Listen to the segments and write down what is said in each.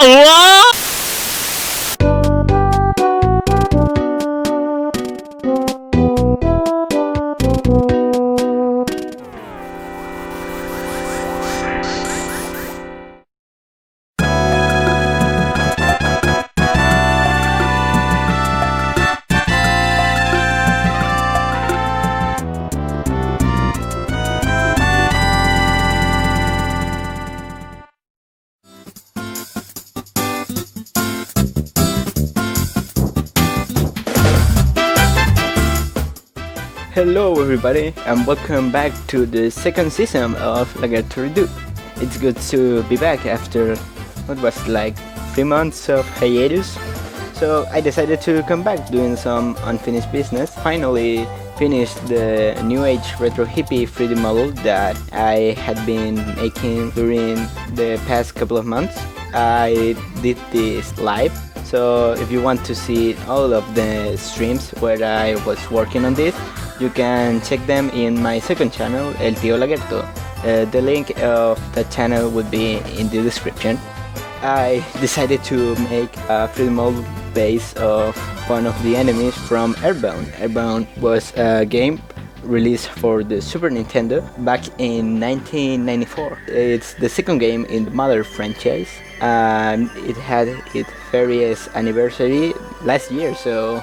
What? Hello everybody and welcome back to the second season of Laguerto Redo. It's good to be back after what was like 3 months of hiatus. So I decided to come back doing some unfinished business. Finally finished the new age retro hippie 3D model that I had been making during the past couple of months. I did this live. So if you want to see all of the streams where I was working on this, you can check them in my second channel, El Tío Laguerto. The link of that channel would be in the description. I decided to make a 3D model base of one of the enemies from EarthBound. EarthBound was a game released for the Super Nintendo back in 1994. It's the second game in the Mother franchise, and it had its 30th anniversary last year, so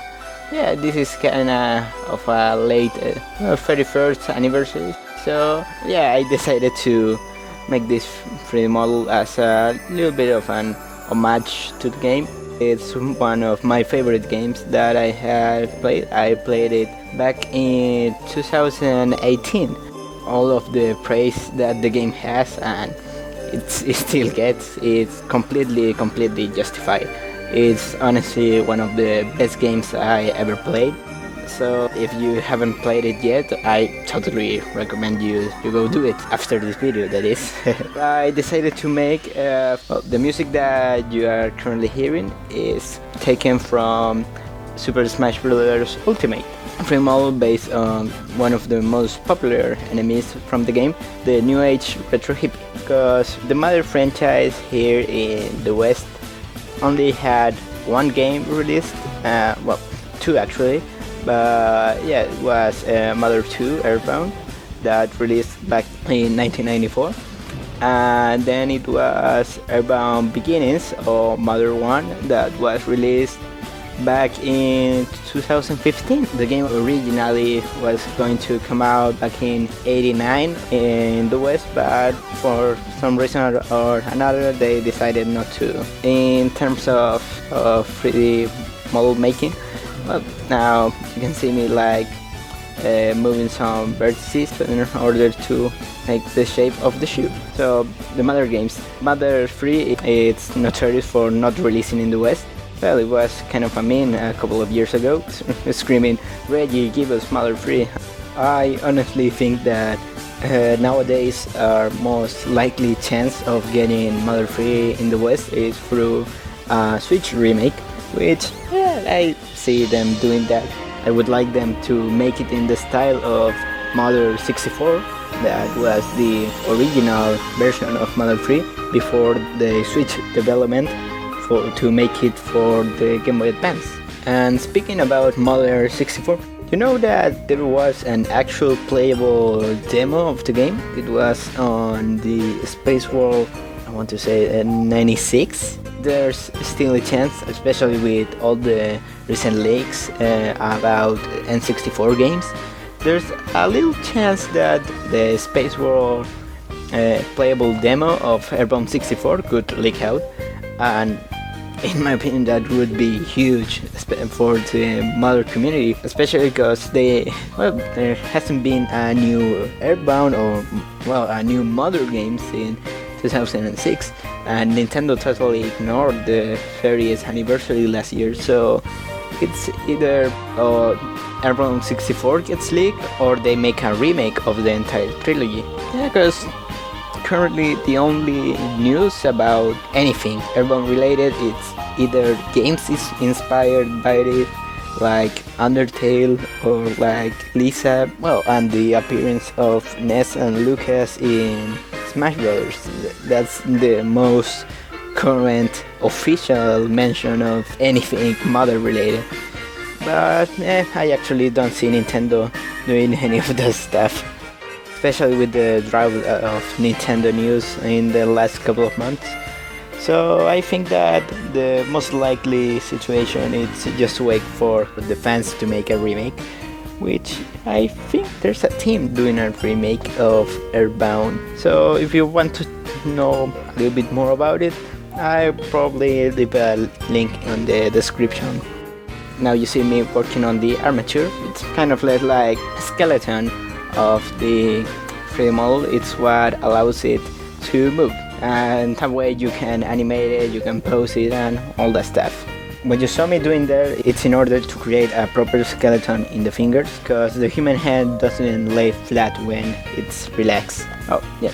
yeah, this is kinda of a late 31st anniversary. So yeah, I decided to make this 3D model as a little bit of an homage to the game. It's one of my favorite games that I had played. I played it back in 2018. All of the praise that the game has, and it still gets, it's completely justified. It's honestly one of the best games I ever played. So if you haven't played it yet, I totally recommend you go do it after this video, that is. I decided to make the music that you are currently hearing is taken from Super Smash Bros. Ultimate, a 3D model based on one of the most popular enemies from the game, the New Age Retro Hippie. Because the Mother franchise here in the West only had one game released, well, two actually, but yeah, it was Mother 2 EarthBound that released back in 1994, and then it was EarthBound Beginnings or Mother 1 that was released back in 2015. The game originally was going to come out back in '89 in the West, but for some reason or another they decided not to. In terms of 3D model making, well, now you can see me like moving some vertices in order to make the shape of the shoe. So the Mother games, Mother 3, it's notorious for not releasing in the West. Well, it was kind of a meme a couple of years ago, screaming, "Reggie, give us Mother 3. I honestly think that nowadays our most likely chance of getting Mother 3 in the West is through a Switch remake, which I see them doing that. I would like them to make it in the style of Mother 64, that was the original version of Mother 3 before the Switch development to make it for the Game Boy Advance. And speaking about Mother 64, you know that there was an actual playable demo of the game? It was on the Space World, I want to say 96. There's still a chance, especially with all the recent leaks about N64 games, there's a little chance that the Space World playable demo of EarthBound 64 could leak out, and in my opinion that would be huge for the Mother community, especially because there hasn't been a new EarthBound or a new Mother game since 2006, and Nintendo totally ignored the 30th anniversary last year. So it's either EarthBound 64 gets leaked or they make a remake of the entire trilogy. Yeah, because currently the only news about anything EarthBound related, it's either games is inspired by it, like Undertale or like Lisa, and the appearance of Ness and Lucas in Smash Brothers. That's the most current official mention of anything mother related. But I actually don't see Nintendo doing any of that stuff, especially with the drought of Nintendo news in the last couple of months. So I think that the most likely situation is just wait for the fans to make a remake, which I think there's a team doing a remake of EarthBound. So if you want to know a little bit more about it, I'll probably leave a link in the description. Now you see me working on the Armature. It's kind of like a skeleton of the 3D model. It's what allows it to move, and that way you can animate it, you can pose it, and all that stuff. What you saw me doing there, it's in order to create a proper skeleton in the fingers, because the human head doesn't lay flat when it's relaxed. Oh yeah,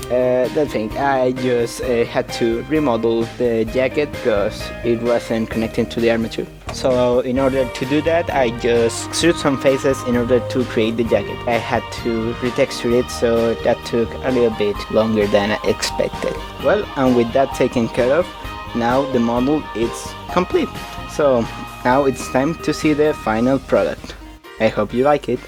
that thing, I just had to remodel the jacket because it wasn't connected to the armature. So in order to do that, I just extrude some faces in order to create the jacket. I had to retexture it, so that took a little bit longer than I expected. Well, and with that taken care of, now the model is complete. So now it's time to see the final product. I hope you like it.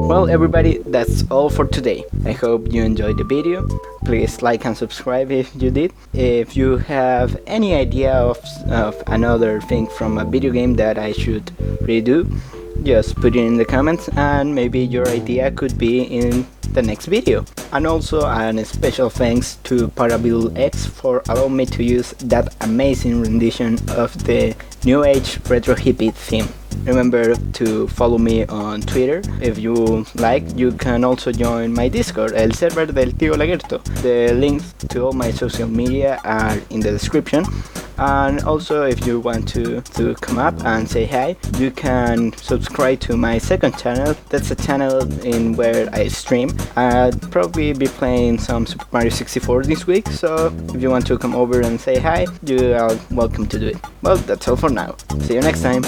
Well everybody, that's all for today. I hope you enjoyed the video. Please like and subscribe if you did. If you have any idea of another thing from a video game that I should redo, just put it in the comments and maybe your idea could be in the next video. And also a special thanks to ParaBeetleX for allowing me to use that amazing rendition of the New Age Retro Hippie theme. Remember to follow me on Twitter. If you like, you can also join my Discord, el server del tío Laguerto. The links to all my social media are in the description. And also if you want to come up and say hi, you can subscribe to my second channel. That's a channel in where I stream. I'll probably be playing some Super Mario 64 this week, so if you want to come over and say hi, you are welcome to do it. Well, that's all for now. See you next time.